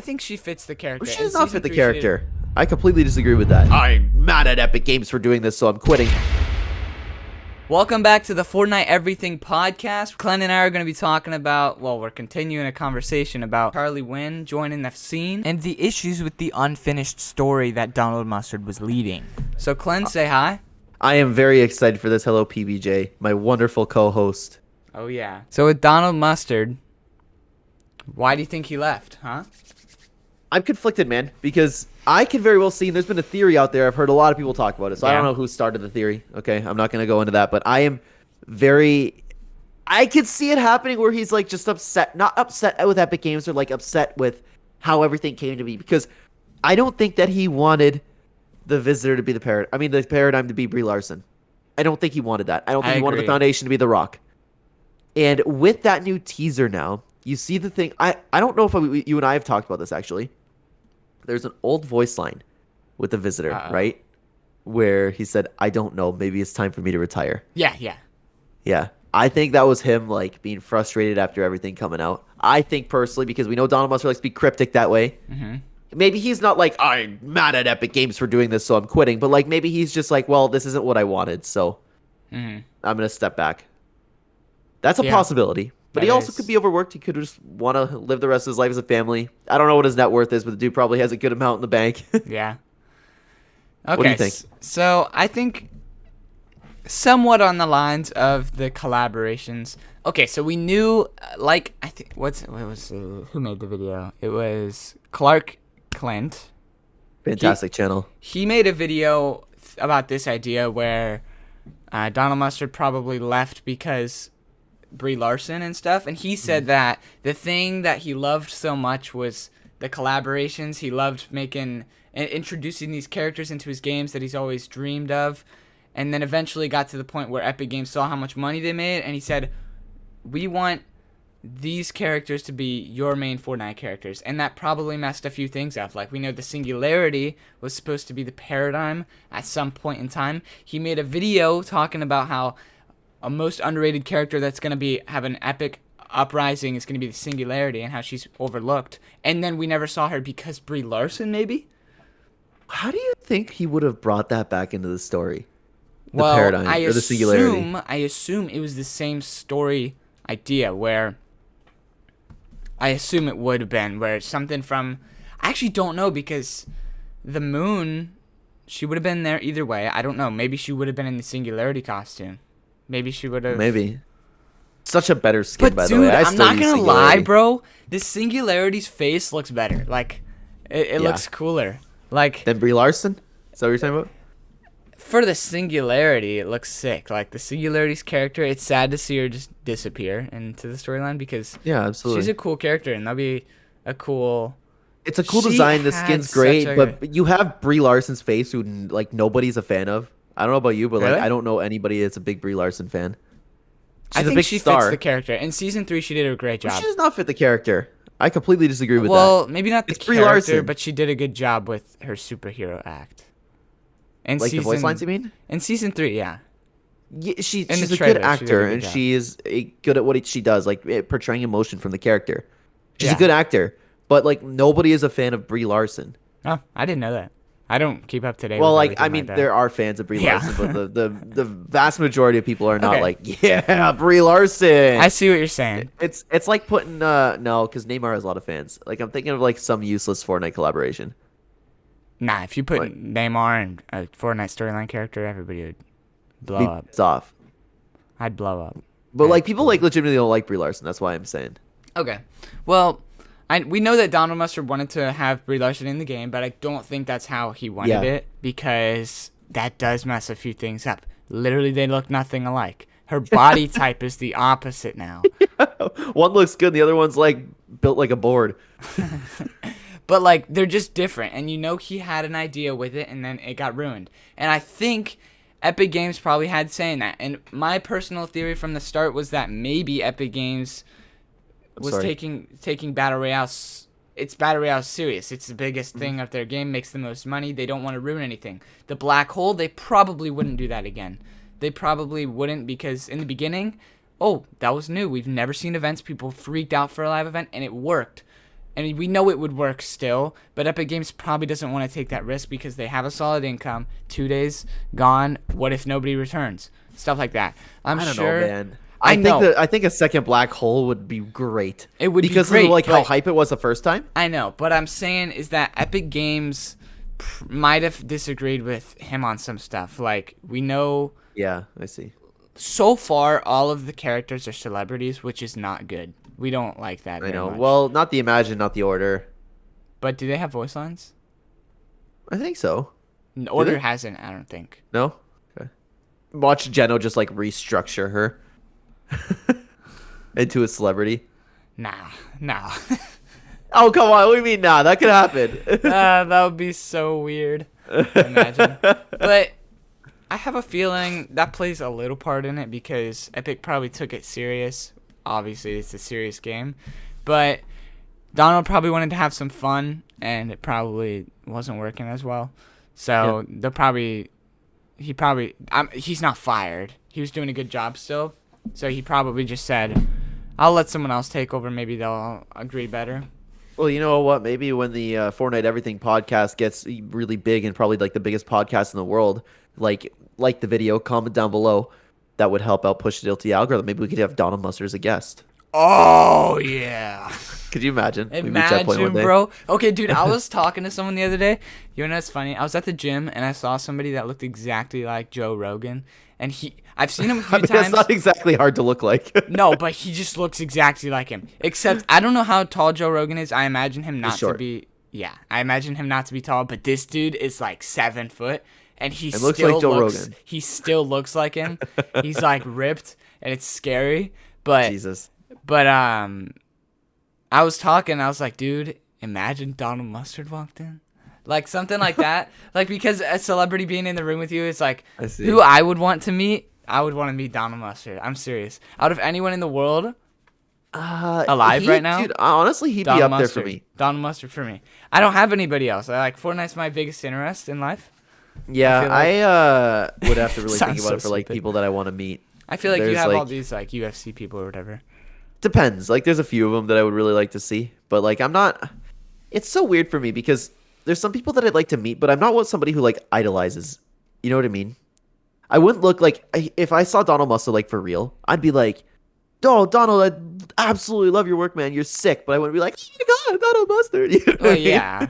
I think she fits the character. She In does not season fit the 3, character. I completely disagree with that. I'm mad at Epic Games for doing this, so I'm quitting. Welcome back to the Fortnite Everything podcast. Glenn and I are going to be talking about, well, we're continuing a conversation about Charlie Wynn joining the scene and the issues with the unfinished story that Donald Mustard was leading. So, Glenn, say hi. I am very excited for this. Hello, PBJ, my wonderful co-host. Oh, yeah. So, with Donald Mustard, why do you think he left, huh? I'm conflicted, man, because I can very well see, and there's been a theory out there. I've heard a lot of people talk about it, so I don't know who started the theory. Okay, I'm not going to go into that, but I could see it happening where he's like just upset, not upset with Epic Games, or like upset with how everything came to be, because I don't think that he wanted the Visitor to be the paradigm to be Brie Larson. I don't think he wanted that. I don't think he wanted the Foundation to be The Rock. And with that new teaser now, you see the thing. I don't know if you and I have talked about this actually. There's an old voice line with the Visitor, right? Where he said, "I don't know. Maybe it's time for me to retire." Yeah. I think that was him like being frustrated after everything coming out. I think personally, because we know Donald Mustard likes to be cryptic that way. Mm-hmm. Maybe he's not like, "I'm mad at Epic Games for doing this, so I'm quitting." But like maybe he's just like, "Well, this isn't what I wanted, so I'm gonna step back." That's a possibility. But he also could be overworked. He could just want to live the rest of his life as a family. I don't know what his net worth is, but the dude probably has a good amount in the bank. Yeah. Okay. What do you think? So I think somewhat on the lines of the collaborations. Okay, so we knew, like, I think who made the video? It was Clark Clint. Fantastic channel. He made a video about this idea where Donald Mustard probably left because Brie Larson and stuff, and he said that the thing that he loved so much was the collaborations. He loved making and introducing these characters into his games that he's always dreamed of, and then eventually got to the point where Epic Games saw how much money they made, and he said, "We want these characters to be your main Fortnite characters," and that probably messed a few things up. Like, we know the Singularity was supposed to be the paradigm at some point in time. He made a video talking about how a most underrated character that's going to have an epic uprising is going to be the Singularity, and how she's overlooked. And then we never saw her because Brie Larson, maybe? How do you think he would have brought that back into the story? The well, paradigm, or the Singularity? I assume it was the same story idea, where I assume it would have been, where it's something from... I actually don't know, because the moon, she would have been there either way. I don't know. Maybe she would have been in the Singularity costume. Maybe she would have... Maybe. Such a better skin, by the way. I'm not going to lie, bro. The Singularity's face looks better. Like, it looks cooler. Like, than Brie Larson? Is that what you're talking about? For the Singularity, it looks sick. Like, the Singularity's character, it's sad to see her just disappear into the storyline, because absolutely, she's a cool character, and that'll be a cool... It's a cool design. The skin's great, but you have Brie Larson's face, who like nobody's a fan of. I don't know about you, but like I don't know anybody that's a big Brie Larson fan. I think she fits the character. In season 3, she did a great job. She does not fit the character. I completely disagree with that. Well, maybe not the character, but she did a good job with her superhero act. Like the voice lines, you mean? In season 3, yeah. She's a good actor, and she is good at what she does, like portraying emotion from the character. She's a good actor, but like nobody is a fan of Brie Larson. Oh, I didn't know that. I don't keep up to date. Well, like, I mean, there are fans of Brie Larson, but the vast majority of people are not like, yeah, Brie Larson. I see what you're saying. It's like putting no, because Neymar has a lot of fans. Like, I'm thinking of like some useless Fortnite collaboration. Nah, if you put Neymar and a Fortnite storyline character, everybody would blow up. It's off. I'd blow up. But like people like legitimately don't like Brie Larson. That's why I'm saying. Okay, well. We know that Donald Mustard wanted to have Brie Larson in the game, but I don't think that's how he wanted it, because that does mess a few things up. Literally, they look nothing alike. Her body type is the opposite now. One looks good, the other one's like built like a board. But like, they're just different, and you know he had an idea with it, and then it got ruined. And I think Epic Games probably had saying that. And my personal theory from the start was that maybe Epic Games was taking Battle Royale. It's Battle Royale serious. It's the biggest thing of their game, makes the most money. They don't want to ruin anything. The black hole, they probably wouldn't do that again. They probably wouldn't, because in the beginning, that was new. We've never seen events. People freaked out for a live event, and it worked. And we know it would work still, but Epic Games probably doesn't want to take that risk because they have a solid income. 2 days gone. What if nobody returns? Stuff like that. I don't sure. know, man. I know. I think a second black hole would be great. It would because be great, of like how but- hype it was the first time. I know, but I'm saying is that Epic Games might have disagreed with him on some stuff. Like, we know Yeah, I see. so far all of the characters are celebrities, which is not good. We don't like that I very know. much. Well, not the Imagine, not the Order. But do they have voice lines? I think so. Order they? hasn't, I don't think. No? Okay. Watch Geno just like restructure her into a celebrity. Nah. Oh, come on. What do you mean, nah? That could happen. That would be so weird. Imagine. But I have a feeling that plays a little part in it because Epic probably took it serious. Obviously, it's a serious game. But Donald probably wanted to have some fun, and it probably wasn't working as well. So he's not fired. He was doing a good job still. So he probably just said, I'll let someone else take over. Maybe they'll agree better. Well, you know what? Maybe when the Fortnite Everything podcast gets really big and probably like the biggest podcast in the world, like the video, comment down below. That would help out push the LT algorithm. Maybe we could have Donald Mustard as a guest. Oh, yeah. Could you imagine? We reach that point one Imagine, day. bro. Okay, dude, I was talking to someone the other day. You know what's funny? I was at the gym, and I saw somebody that looked exactly like Joe Rogan. And I've seen him a few I mean, times. that's not exactly hard to look like. No, but he just looks exactly like him. Except, I don't know how tall Joe Rogan is. I imagine him not to short. be... Yeah, I imagine him not to be tall. But this dude is like 7 foot. And he looks like Joe Rogan. He still looks like him. He's like ripped, and it's scary. But Jesus. But I was talking. I was like, dude, imagine Donald Mustard walked in, like something like that. Like because a celebrity being in the room with you is like I see. who I would want to meet. I would want to meet Donald Mustard. I'm serious. Out of anyone in the world alive right now, Dude, honestly, he'd be Donald up Mustard. there for me. Donald Mustard for me. I don't have anybody else. Fortnite's my biggest interest in life. Yeah, I I would have to really think Sounds about it so for like stupid. people that I want to meet. I feel like you There's, have all like- these like UFC people or whatever. Depends. Like, there's a few of them that I would really like to see, but like, I'm not. It's so weird for me because there's some people that I'd like to meet, but I'm not somebody who like idolizes. You know what I mean? I wouldn't look like if I saw Donald Mustard like for real. I'd be like, "Oh, Donald, I absolutely love your work, man. You're sick." But I wouldn't be like, "Oh my God, Donald Mustard." You know what I mean? Yeah.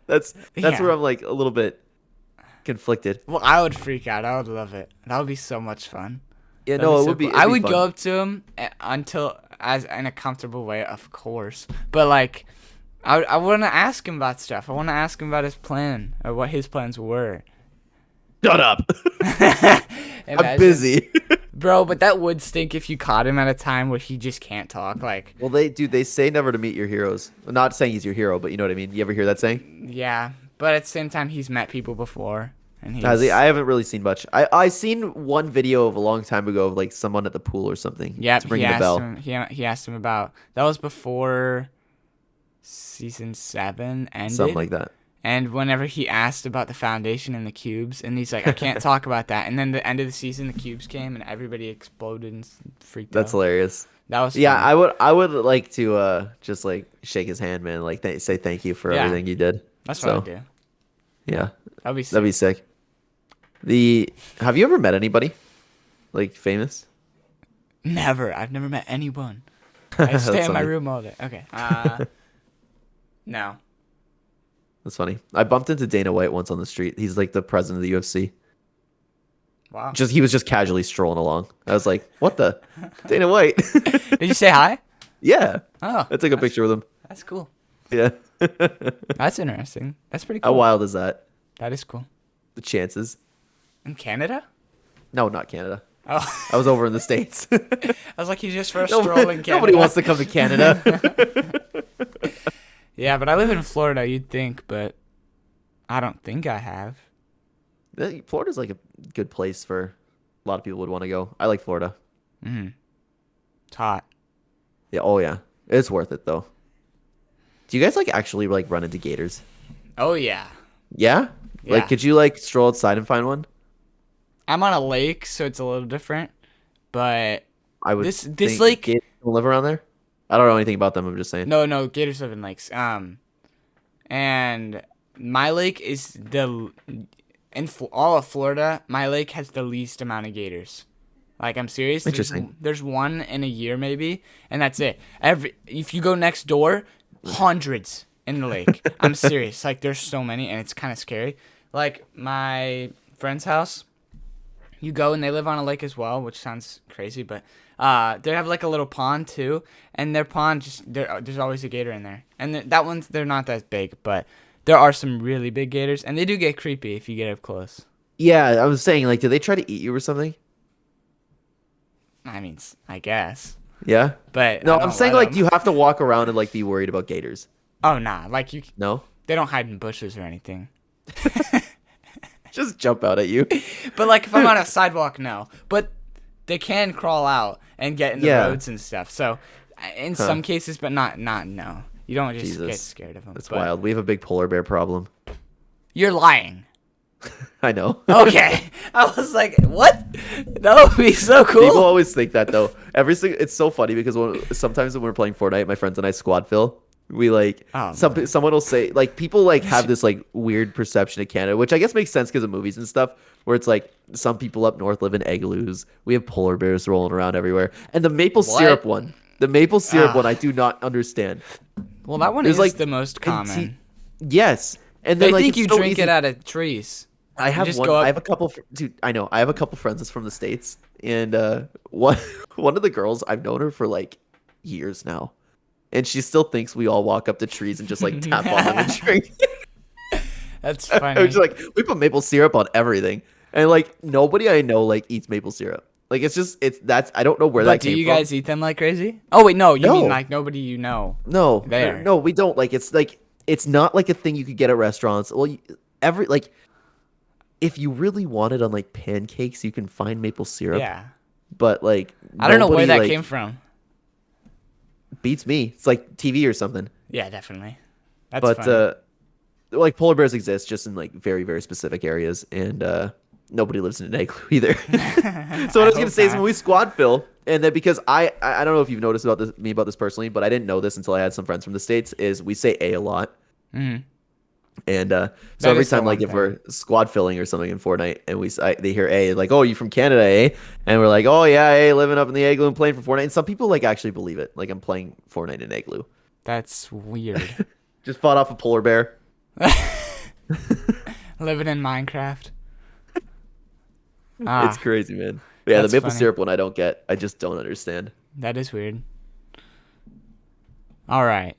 that's Yeah. where I'm like a little bit conflicted. Well, I would freak out. I would love it. That would be so much fun. Yeah, That'd no, be it so would be. cool. it'd I be would fun. go up to him until as in a comfortable way, of course. But like, I want to ask him about stuff. I want to ask him about his plan or what his plans were. Shut up. I'm Imagine. busy. Bro. But that would stink if you caught him at a time where he just can't talk. Like, Well, they say never to meet your heroes. I'm not saying he's your hero, but you know what I mean. You ever hear that saying? yeah. But at the same time, he's met people before, and he's. Has he? I haven't really seen much. I seen one video of a long time ago of like someone at the pool or something. Yep, It's ringing a bell. He asked him about that was before season 7 ended. Something like that. And whenever he asked about the foundation and the cubes, and he's like, I can't talk about that. And then the end of the season, the cubes came, and everybody exploded and freaked That's out. hilarious. That was Yeah, funny. I would like to just like shake his hand, man. Like say thank you for Yeah. everything you did. That's so, what I do. Yeah, That'd be sick. that'd be sick. Have you ever met anybody like famous? Never. I've never met anyone. I That's stay in my funny. room all day. Okay. No. That's funny. I bumped into Dana White once on the street. He's like the president of the UFC. Wow. He was just casually strolling along. I was like, "What the, Dana White?" Did you say hi? Yeah, Oh. I took a picture with him. That's cool. Yeah. That's interesting. That's pretty How cool. wild is that? That is cool. The chances? In Canada? No, not Canada. Oh. I was over in the States. I was like, he's just for a stroll in Canada. Nobody wants to come to Canada. Yeah, but I live in Florida, you'd think, but I don't think I have. Florida's like a good place for a lot of people would want to go. I like Florida. Mm-hmm. It's hot. Yeah. Oh yeah. It's worth it though. Do you guys like actually like run into gators? Oh, yeah. Yeah? Yeah. Like could you like stroll outside and find one? I'm on a lake, so it's a little different. But I would This think lake- gators don't live around there. I don't know anything about them. I'm just saying. No, gators live in lakes. And my lake is all of Florida. My lake has the least amount of gators. Like, I'm serious. Interesting. There's one in a year maybe, and that's it. If you go next door, hundreds in the lake. I'm serious. Like, there's so many, and it's kind of scary. Like, my friend's house, you go and they live on a lake as well, which sounds crazy, but they have like a little pond too, and their pond there's always a gator in there, and they're not that big, but there are some really big gators, and they do get creepy if you get up close. Yeah, I was saying, like, did they try to eat you or something? I mean, I guess, Yeah. but No, I I'm don't saying let like, 'em. do you have to walk around and like be worried about gators? Oh nah, like No. they don't hide in bushes or anything. Just jump out at you. But like if I'm on a sidewalk, no. But they can crawl out and get in the Yeah. roads and stuff. So in some cases, but not no. You don't just Jesus. get scared of them. That's but wild. We have a big polar bear problem. You're lying. I know. Okay. I was like, what? That would be so cool. People always think that though. It's so funny because sometimes when we're playing Fortnite, my friends and I squad fill. We like Oh, someone will say like people like have this like weird perception of Canada, which I guess makes sense because of movies and stuff. Where it's like some people up north live in igloos. We have polar bears rolling around everywhere, and the maple syrup one, I do not understand. Well, that one There's, is like, the most common. Yes, and They then like think it's you so drink easy. it out of trees. I have just one. go up- I have a couple. Dude, I know. I have a couple friends that's from the States, and one one of the girls I've known her for like years now, and she still thinks we all walk up to trees and just like tap on them and drink. That's I funny. was just like, we put maple syrup on everything, and like nobody I know like eats maple syrup. Like that's I don't know where But that do came you from. guys eat them like crazy? Oh wait, no. You mean No. like nobody you know? No, There. no, we don't. Like it's not like a thing you could get at restaurants. Well, if you really want it on like pancakes, you can find maple syrup. Yeah. But like I don't know where nobody, that like, came from. beats me. It's like TV or something. Yeah, definitely. That's But funny. like polar bears exist just in like very very specific areas, and nobody lives in an igloo either. So what I was gonna say is when we squad fill, and then because I don't know if you've noticed about this personally, but I didn't know this until I had some friends from the States. Is we say a lot. Mhm. And so That every is the time, like one if we're squad filling or something in Fortnite, and they hear A, like, "Oh, you from Canada, eh?" And we're like, "Oh yeah, A, living up in the igloo and playing for Fortnite." And some people like actually believe it, like I'm playing Fortnite in igloo. That's weird. Just fought off a polar bear. Living in Minecraft. It's crazy, man. But yeah, the That's maple funny. syrup one I don't get. I just don't understand. That is weird. All right.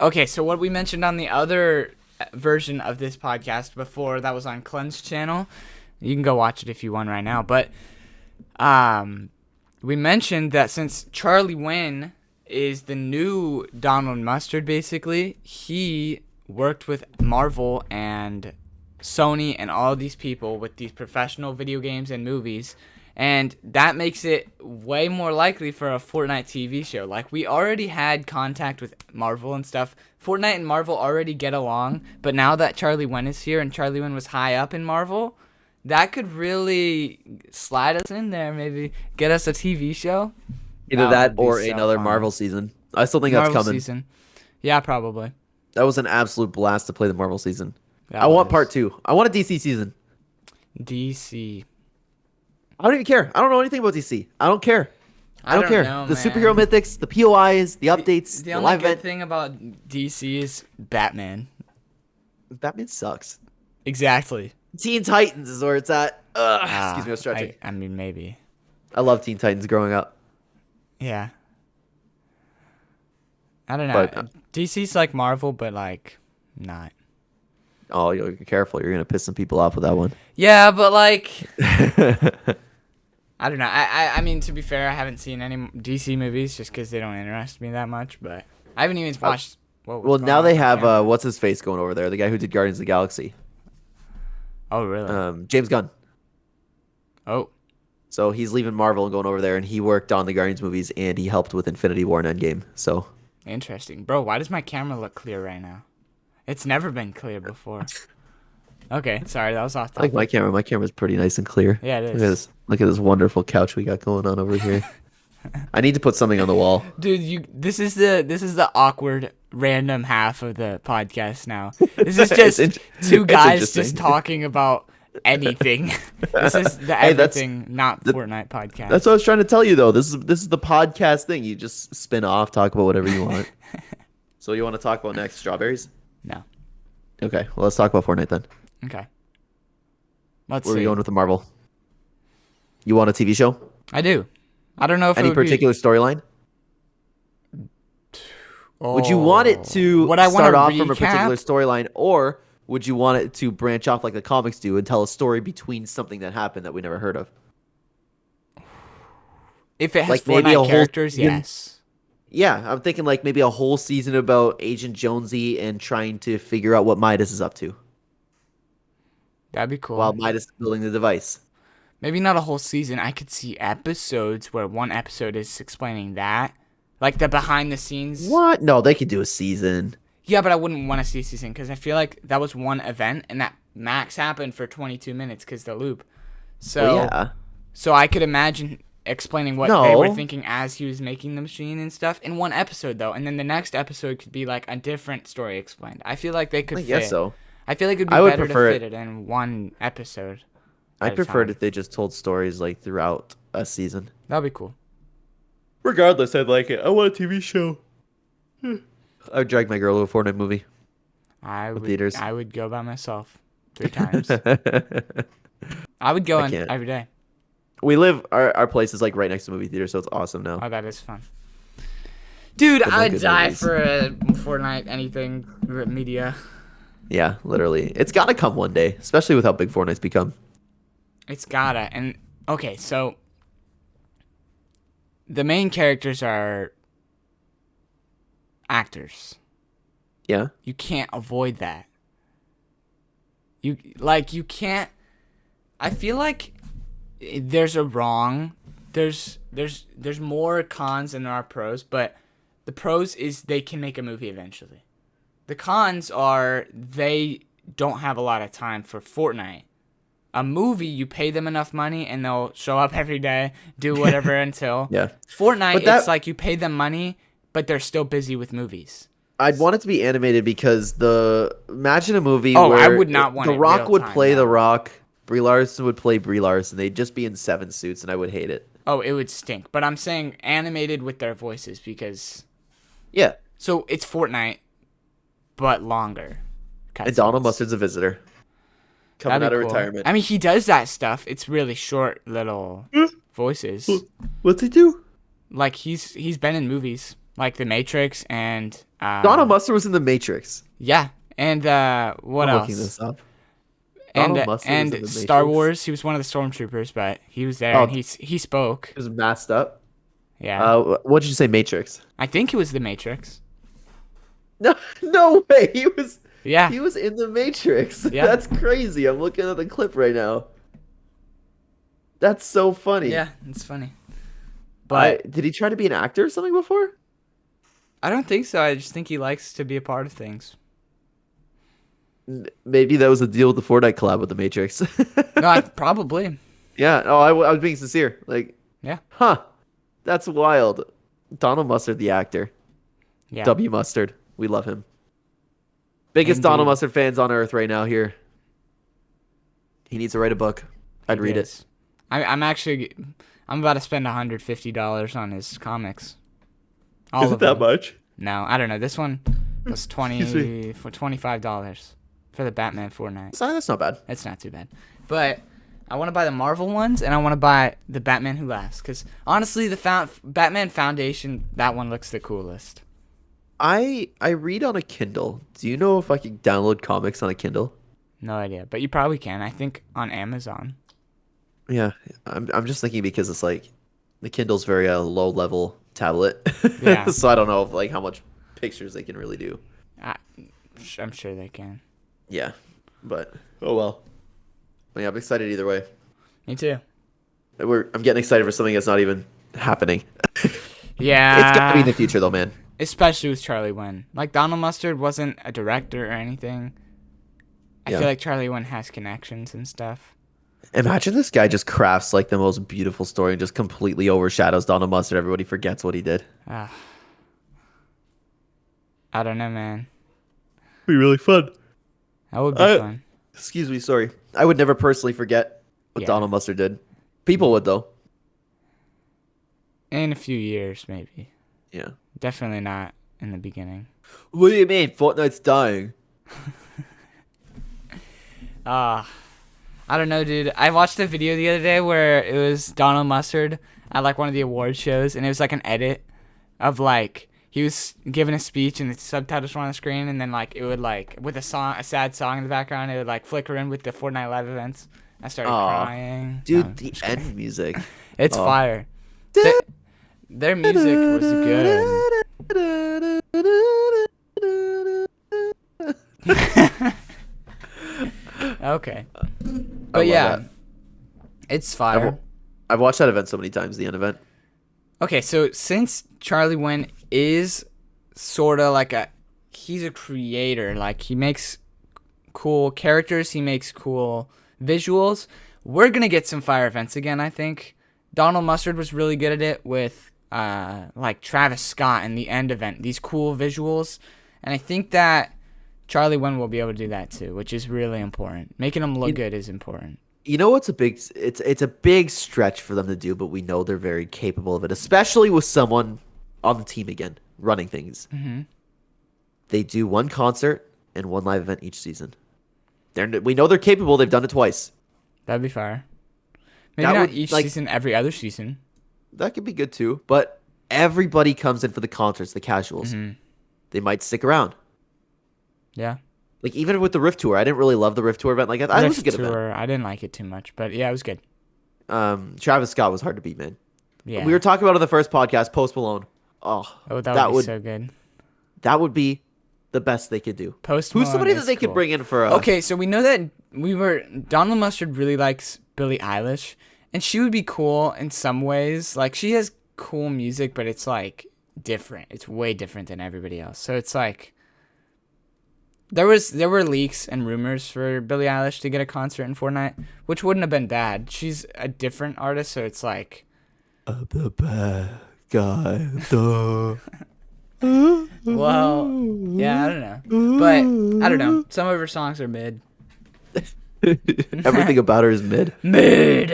Okay, so what we mentioned on the other version of this podcast before, that was on Clean's channel. You can go watch it if you want right now. But we mentioned that since Charlie Wynn is the new Donald Mustard, basically, he worked with Marvel and Sony and all these people with these professional video games and movies. And that makes it way more likely for a Fortnite TV show. Like, we already had contact with Marvel and stuff. Fortnite and Marvel already get along. But now that Charlie Wynn is here and Charlie Wynn was high up in Marvel, that could really slide us in there, maybe get us a TV show. Either That that would be or so another fun. Marvel season. I still think Marvel that's coming. season. Yeah, probably. That was an absolute blast to play the Marvel season. That I want was. part 2. I want a DC season. DC. I don't even care. I don't know anything about DC. I don't care. I don't care. know, The man. superhero mythics, the POIs, the updates, The the only live good event. thing about DC is Batman. Batman sucks. Exactly. Teen Titans is where it's at. Excuse me, I was stretching. I mean, maybe. I love Teen Titans growing up. Yeah. I don't know. But, DC's like Marvel, but like not. Oh, you're careful. You're going to piss some people off with that one. Yeah, but like I don't know. I mean, to be fair, I haven't seen any DC movies just because they don't interest me that much. But I haven't even watched. Well, now they have, what's his face going over there? The guy who did Guardians of the Galaxy. Oh, really? James Gunn. Oh, So he's leaving Marvel and going over there, and he worked on the Guardians movies, and he helped with Infinity War and Endgame. So interesting, bro. Why does my camera look clear right now? It's never been clear before. Okay, sorry, that was off I like topic. my camera. My camera's pretty nice and clear. Yeah, it Look at is. this wonderful couch we got going on over here. I need to put something on the wall. Dude, this is the awkward random half of the podcast now. This is It's just in- two it's guys interesting. just talking about anything. This is the Hey, everything not Fortnite podcast. That's what I was trying to tell you though. This is the podcast thing. You just spin off, talk about whatever you want. So you want to talk about next? Strawberries? No. Okay. Well, let's talk about Fortnite then. Okay. Let's Where are see. we going with the Marvel? You want a TV show? I do. I don't know if Any it would particular storyline? Would you want it to Would I want start to off from a particular recap? storyline, or would you want it to branch off like the comics do and tell a story between something that happened that we never heard of? If it has Like maybe a Fortnite whole characters, season- yes. Yeah, I'm thinking like maybe a whole season about Agent Jonesy and trying to figure out what Midas is up to That'd be cool. while Midas is building the device. Maybe not a whole season. I could see episodes where one episode is explaining that. Like the behind the scenes. What? No, they could do a season. Yeah, but I wouldn't want to see a season because I feel like that was one event and that max happened for 22 minutes because the loop. So, Well, yeah. so I could imagine explaining what they were No. thinking as he was making the machine and stuff in one episode though, and then the next episode could be like a different story explained. I feel like they could I fit. guess so. I feel like it'd be I would better to prefer fit it in one episode. I at a preferred time. if they just told stories like throughout a season. That'd be cool. Regardless, I'd like it. I want a TV show. I would drag my girl to a Fortnite movie. theaters. I would go by myself 3 times. I would go I in can't. every day. We live our place is like right next to a movie theater, so it's awesome now. Oh, that is fun. Dude, Good luck I'd with die movies. for a Fortnite anything media. Yeah, literally. It's gotta come one day, especially with how big Fortnite's become. It's gotta. And okay, so the main characters are actors. Yeah. You can't avoid that. You can't. I feel like there's a wrong. There's more cons than there are pros, but the pros is they can make a movie eventually. The cons are they don't have a lot of time for Fortnite. A movie, you pay them enough money and they'll show up every day, do whatever until. Yeah. Fortnite, But that- it's like you pay them money, but they're still busy with movies. I'd want it to be animated because imagine a movie Oh, I where would not want The it Rock real would time, play no. The Rock, Brie Larson would play Brie Larson. They'd just be in 7 suits and I would hate it. Oh, it would stink. But I'm saying animated with their voices because. Yeah. So it's Fortnite, but longer. And Donald Mustard's a visitor. Coming That'd out be of cool. retirement. I mean, he does that stuff. It's really short little voices. What's he do? Like he's been in movies like The Matrix and Donald Mustard was in The Matrix. yeah, and what I'm else? looking this up. And Donald Mustard was in The Star Matrix? Wars. He was one of the stormtroopers, but he was there Oh. and he spoke. He was masked up. Yeah, What did you say, Matrix? I think it was The Matrix. No way. He was Yeah, in The Matrix. Yeah. That's crazy. I'm looking at the clip right now. That's so funny. yeah, it's funny. But Did he try to be an actor or something before? I don't think so. I just think he likes to be a part of things. Maybe that was a deal with the Fortnite collab with The Matrix. No, probably. Yeah. Oh, I was being sincere. Like, Yeah, huh. That's wild. Donald Mustard, the actor. yeah. W. Mustard. We love him. Biggest Indeed. Donald Mustard fans on earth right now here. He needs to write a book. I'd read it. Yes. I'm about to spend $150 on his comics. All Is it of that them. much? No, I don't know. This one was Excuse me. $25 for the Batman Fortnite. Sorry, that's not bad. It's not too bad. But I want to buy the Marvel ones and I want to buy the Batman Who Laughs because honestly, the Batman Foundation, that one looks the coolest. I read on a Kindle. Do you know if I can download comics on a Kindle? No idea, but you probably can. I think on Amazon. Yeah, I'm just thinking because it's like the Kindle's very low level tablet. Yeah. So I don't know if, like how much pictures they can really do. I'm sure they can. Yeah, but oh well. But yeah, I'm excited either way. Me too. I'm getting excited for something that's not even happening. Yeah. It's gotta be in the future though, man. Especially with Charlie Wynn. Like, Donald Mustard wasn't a director or anything. I Yeah. feel like Charlie Wynn has connections and stuff. Imagine this guy just crafts like the most beautiful story and just completely overshadows Donald Mustard. Everybody forgets what he did. Ah, I don't know, man. Be really fun. That would be I fun. Excuse me, sorry. I would never personally forget what Yeah. Donald Mustard did. People would though. In a few years, maybe. Yeah. Definitely not in the beginning. What do you mean? Fortnite's dying. Ah, I don't know, dude. I watched a video the other day where it was Donald Mustard at like one of the award shows, and it was like an edit of like he was giving a speech and the subtitles were on the screen, and then like it would like with a sad song in the background, it would like flicker in with the Fortnite live events. I started Aw. crying. Dude, No, the end music. it's Oh. fire. Their music was good. Okay, I but love yeah, that. it's I've, fire. I've watched that event so many times, the end event. Okay, so since Charlie Wen is sort of like he's a creator, like he makes cool characters, he makes cool visuals. We're gonna get some fire events again, I think. Donald Mustard was really good at it with like Travis Scott in the end event, these cool visuals, and I think that Charlie Wen will be able to do that too, which is really important. Making them look good is important. You know what's a big it's a big stretch for them to do, but we know they're very capable of it, especially with someone on the team again running things. Mm-hmm. They do one concert and one live event each season. We know they're capable. They've done it twice. That'd be fire. Maybe That not would, each like- season, every other season. That could be good too. But everybody comes in for the concerts, the casuals. Mm-hmm. They might stick around. Yeah. Like even with the Rift Tour, I didn't really love the Rift Tour event. Like I was a good event. Tour, I didn't like it too much, but yeah, it was good. Travis Scott was hard to beat, man. Yeah. We were talking about it in the first podcast, Post Malone. Oh, Oh, that would be so good. that would be the best they could do. Post Who's Malone somebody is that they could cool. bring in for a Okay, so we know that Donald Mustard really likes Billie Eilish, and she would be cool in some ways. Like she has cool music, but it's like different. It's way different than everybody else. So it's like there were leaks and rumors for Billie Eilish to get a concert in Fortnite, which wouldn't have been bad. She's a different artist, so it's like the bad guy. Duh. well, yeah, I don't know. But I don't know. Some of her songs are mid. Everything about her is mid. Mid.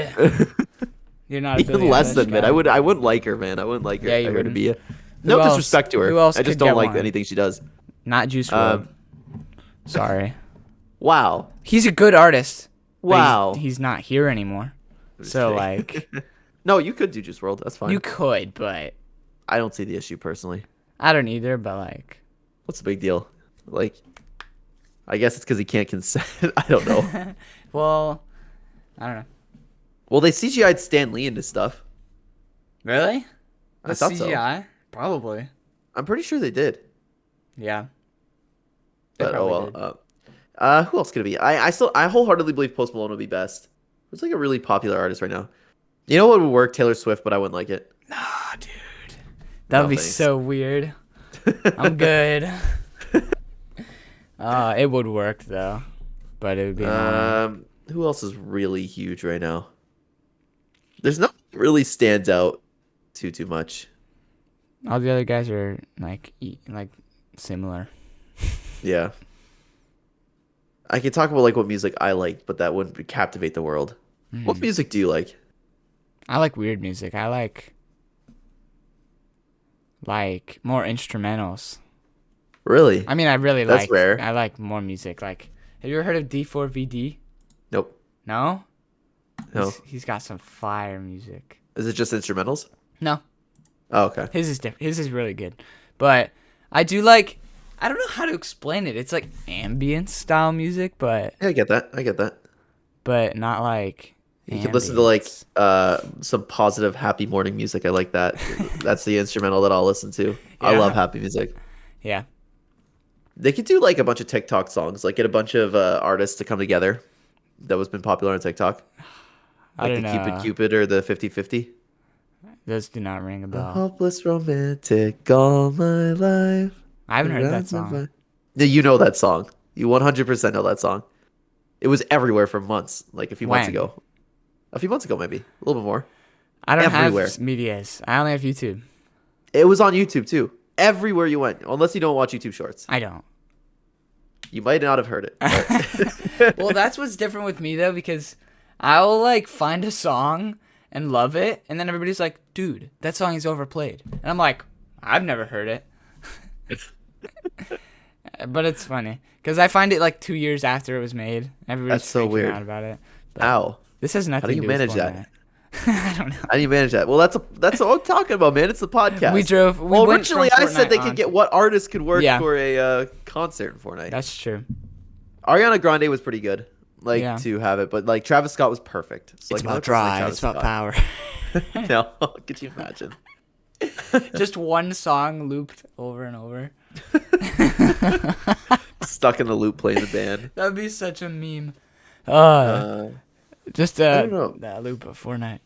You're not a Even Billie less Eilish than mid. guy. I wouldn't like her, man. I wouldn't like her. Yeah, you her to wouldn't. be a no Who else- disrespect to her. who else I just could don't get like one? anything she does. Not Juice WRLD. Um, Sorry. wow. He's a good artist. but Wow. He's not here anymore. So kidding. like No, you could do Juice WRLD. That's fine. you could, but I don't see the issue personally. I don't either. But like, What's the big deal? Like, I guess it's because he can't consent. I don't know. well, I don't know. Well, they CGI'd Stan Lee into stuff. Really? I thought so. CGI? Probably. I'm pretty sure they did. Yeah. They But oh probably well. did. Who else could it be? I wholeheartedly believe Post Malone would be best. It's like a really popular artist right now. You know what would work? Taylor Swift, but I wouldn't like it. Nah, dude. That would No, be thanks. so weird. I'm good. It would work though, but it would be annoying. Who else is really huge right now? There's nothing that really stands out too much. All the other guys are like similar. Yeah. I could talk about like what music I like, but that wouldn't captivate the world. What music do you like? I like weird music. I like more instrumentals. Really? I mean, I really That's like. rare. I like more music. Like, have you ever heard of D4VD? Nope. No. No. He's got some fire music. Is it just instrumentals? No, Oh, okay. his is different. His is really good, but I do like. I don't know how to explain it. It's like ambient style music, but Yeah, I get that. not like. You can listen to like ambience. some positive happy morning music. I like that. That's the instrumental that I'll listen to. I Yeah. love happy music. Yeah. They could do like a bunch of TikTok songs, like get a bunch of artists to come together. That was been popular on TikTok. I Like don't the know. Cupid or the 50-50. Those do not ring a bell. Hopeless romantic all my life. I haven't heard that song. Yeah, you know that song. You 100% know that song. It was everywhere for months, like a few months When? ago. A few months ago, maybe a little bit more. I don't Everywhere. have medias. I only have YouTube. It was on YouTube too. Everywhere you went, unless you don't watch YouTube Shorts. I don't. You might not have heard it. Well, that's what's different with me though, because I'll like find a song and love it, and then everybody's like, "Dude, that song is overplayed," and I'm like, "I've never heard it." But it's funny because I find it like 2 years after it was made. Everybody's That's so freaking weird. out about it. But Ow. this has nothing How do you to do manage with that? Fortnite. I don't know. How do you manage that? Well, that's what I'm talking about, man. It's the podcast. We well, went originally from I said Fortnite they on could get to- what artists could work Yeah. for a concert in Fortnite. That's true. Ariana Grande was pretty good, like Yeah. to have it, but like Travis Scott was perfect. So, It's like, about another person like drive. Travis It's about Scott. power. No, could you imagine? Just one song looped over and over. Stuck in the loop playing the band. That would be such a meme. Just I don't know. that loop of Fortnite.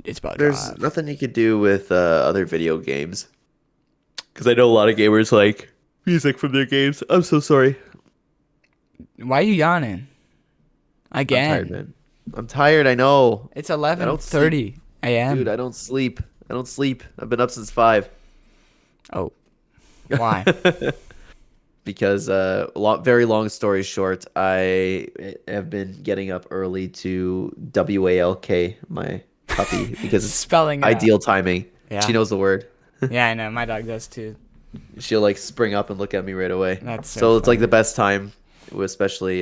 It's about There's drive. nothing you could do with other video games. Because I know a lot of gamers like music from their games. I'm so sorry. Why are you yawning? Again. I'm tired, man. I'm tired. I know. It's 11:30 a.m. Dude, I don't sleep. I don't sleep. I've been up since 5. Oh. Why? Because very long story short, I have been getting up early to walk my puppy because it's Spelling it out. ideal timing. Yeah. She knows the word. Yeah, I know. My dog does too. She'll like spring up and look at me right away. That's so it's like funny. the best time, especially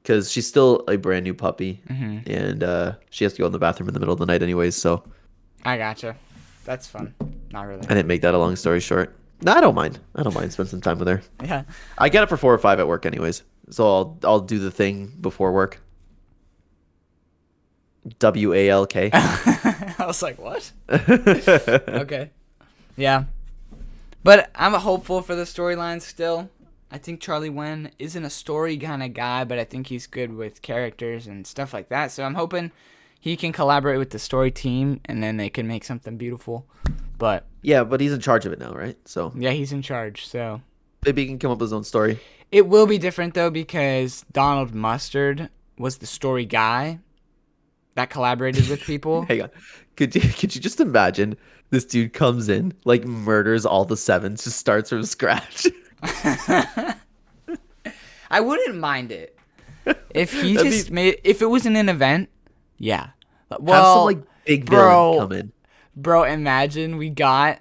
because she's still a brand new puppy, Mm-hmm. and she has to go in the bathroom in the middle of the night anyways. So I gotcha. That's fun. Not really. I didn't make that a long story short. No, I don't mind. I don't mind spending some time with her. Yeah. I get up for 4 or 5 at work anyways, so I'll do the thing before work. WALK. I was like, what? Okay. Yeah. But I'm hopeful for the storyline still. I think Charlie Wen isn't a story kind of guy, but I think he's good with characters and stuff like that. So I'm hoping he can collaborate with the story team, and then they can make something beautiful. But Yeah, but he's in charge of it now, right? So yeah, he's in charge. So maybe he can come up with his own story. it will be different though, because Donald Mustard was the story guy that collaborated with people. Hang on. Could you just imagine this dude comes in, like murders all the 7s, just starts from scratch? I wouldn't mind it if he That'd just be- made. If it was in an event, yeah. Have Well, some like big bro, villain come in. Bro, imagine we got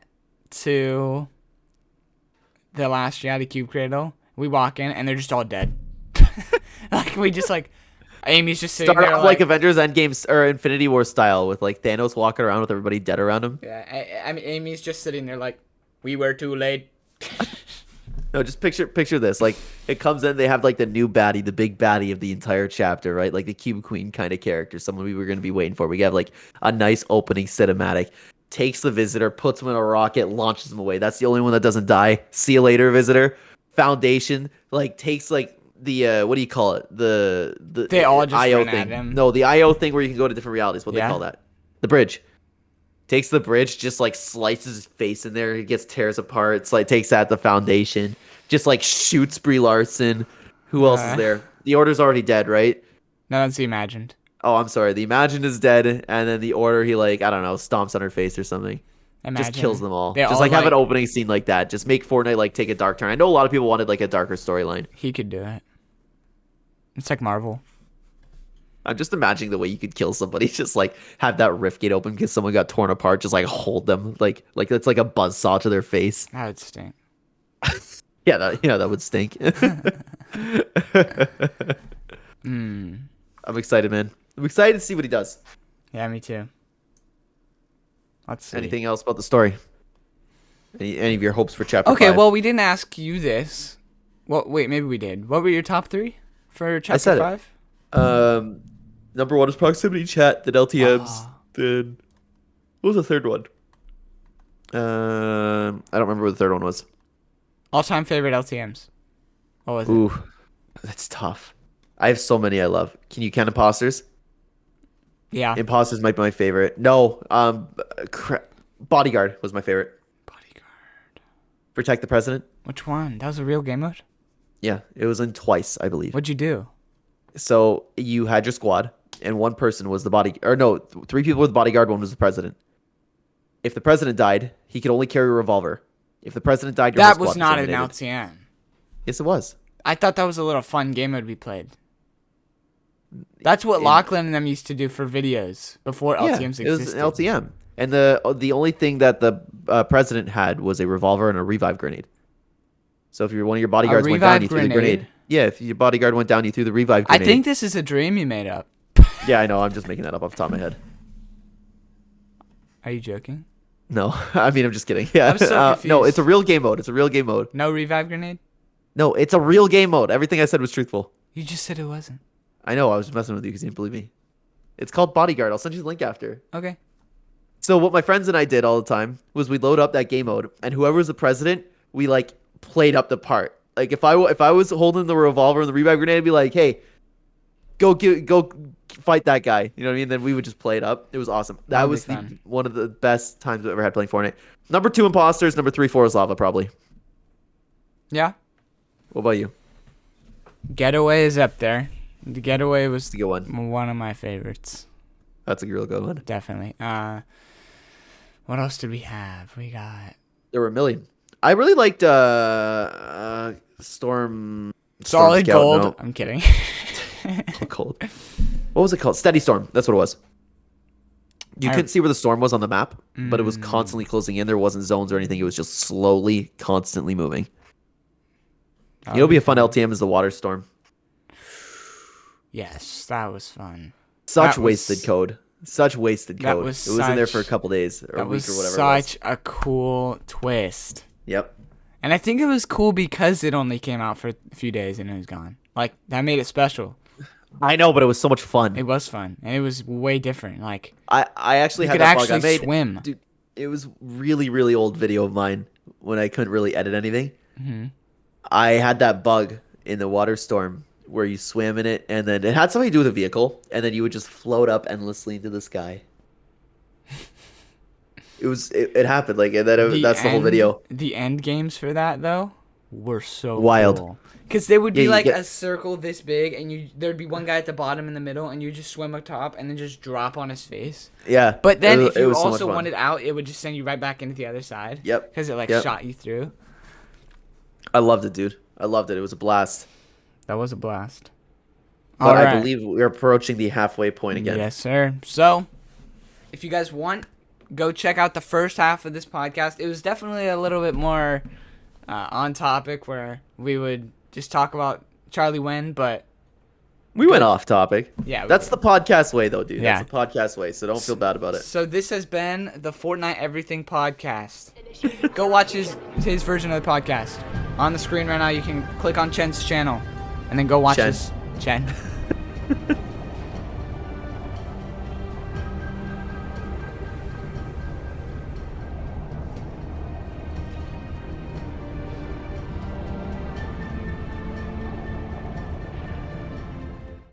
to the last reality cube cradle. We walk in and they're just all dead. Like we just like Amy's just sitting Start there off like Avengers Endgame or Infinity War style with like Thanos walking around with everybody dead around him. yeah. I mean, Amy's just sitting there like, we were too late. No, just picture this. Like it comes in, they have like the new baddie, the big baddie of the entire chapter, right? Like the Cube Queen kind of character, someone we were going to be waiting for. We have like a nice opening cinematic. Takes the visitor, puts him in a rocket, launches him away. That's the only one that doesn't die. See you later, visitor. Foundation like takes like the what do you call it? The They all just IO ran at thing. him. No, the IO thing where you can go to different realities. What Yeah. they call that? The bridge. Takes the bridge, just like slices his face in there. He gets tears apart. It's like takes that the foundation, just like shoots Brie Larson. Who else is there? The Order's already dead, right? No, that's the imagined. Oh, I'm sorry. The Imagined is dead, and then the Order, he like I don't know, stomps on her face or something. Imagine. Just kills them all. They Just all, like have an opening scene like that. Just make Fortnite like take a dark turn. I know a lot of people wanted like a darker storyline. He could do it. It's like Marvel. I'm just imagining the way you could kill somebody. Just like have that rift gate open because someone got torn apart. Just like hold them like it's like a buzzsaw to their face. That would stink. Yeah, that would stink. I'm excited, man. I'm excited to see what he does. Yeah, me too. Let's see. Anything else about the story? Any of your hopes for chapter Okay, 5? well, we didn't ask you this. Well, wait, maybe we did. What were your top 3 for chapter said it. 5? Number 1 is proximity chat, then LTMs, then what was the third one? I don't remember what the third one was. All-time favorite LTMs. What was it? Ooh, that's tough. I have so many I love. Can you count imposters? Yeah. Imposters might be my favorite. No, Bodyguard was my favorite. Bodyguard. Protect the President. Which one? That was a real game mode? Yeah, it was in twice, I believe. What'd you do? So you had your squad. and one person was the body, or no, three people were the bodyguard. One was the president. If the president died, he could only carry a revolver. If the president died, your whole That squad was not an eliminated. LTM. Yes, it was. I thought that was a little fun game that would be played. That's what Lachlan and them used to do for videos before LTMs it was existed. an LTM. And the only thing that the president had was a revolver and a revive grenade. So if one of your bodyguards went down, you threw the grenade. Yeah, if your bodyguard went down, you threw the revive grenade. I think this is a dream you made up. Yeah, I know. I'm just making that up off the top of my head. Are you joking? No, I mean, I'm just kidding. Yeah, I'm so confused. no, it's a real game mode. It's a real game mode. No revive grenade? No, it's a real game mode. Everything I said was truthful. You just said it wasn't. I know. I was messing with you because you didn't believe me. It's called Bodyguard. I'll send you the link after. Okay. So what my friends and I did all the time was we load up that game mode, and whoever was the president, we like played up the part. Like if I was holding the revolver and the revive grenade, I'd be like, "Hey, go fight that guy." You know what I mean? Then we would just play it up. It was awesome. That That'd was be fun. one of the best times I've ever had playing Fortnite. Number 2 imposters. Number 3, Forest Lava probably. Yeah. What about you? Getaway is up there. The Getaway was That's a good one. one of my favorites. That's a real good one. Definitely. What else did we have? We got There were a million. I really liked Storm Solid Scout, Gold. no. I'm kidding. Cold. What was it called? Steady Storm. That's what it was. You I- couldn't see where the storm was on the map, but it was constantly closing in. There wasn't zones or anything. It was just slowly, constantly moving. You know, it'd be a fun LTM is the Water Storm. Yes, that was fun. Such That was- wasted code. Such wasted that code. was It was in there for a such- couple days or a That week was or whatever such it a cool twist. was. Yep. And I think it was cool because it only came out for a few days and it was gone. Like, that made it special. I know, but it was so much fun. It was fun. And it was way different. Like, I actually you had could that bug. I actually made, swim. Dude, it was really, really old video of mine when I couldn't really edit anything. Mm-hmm. I had that bug in the Water Storm where you swam in it, and then it had something to do with a vehicle, and then you would just float up endlessly into the sky. It happened like, and then that's the whole video. The end games for that, though, were so Wild. cool. Because they would be you like get- a circle this big, and there'd be one guy at the bottom in the middle, and you just swim up top and then just drop on his face. Yeah, But then it if you was so much also fun. wanted out, it would just send you right back into the other side. Yep. Because it like Yep. shot you through. I loved it, dude. I loved it. It was a blast. That was a blast. But I Alright. believe we're approaching the halfway point again. Yes, sir. So, if you guys want, go check out the first half of this podcast. It was definitely a little bit more on topic, where we would just talk about Charlie Wen, but We went off topic. yeah, we That's did. the podcast way, though, dude. Yeah. That's the podcast way, so don't feel bad about it. So this has been the Fortnite Everything podcast. Go watch his version of the podcast on the screen right now. You can click on Chen's channel, and then go watch Chen. his Chen.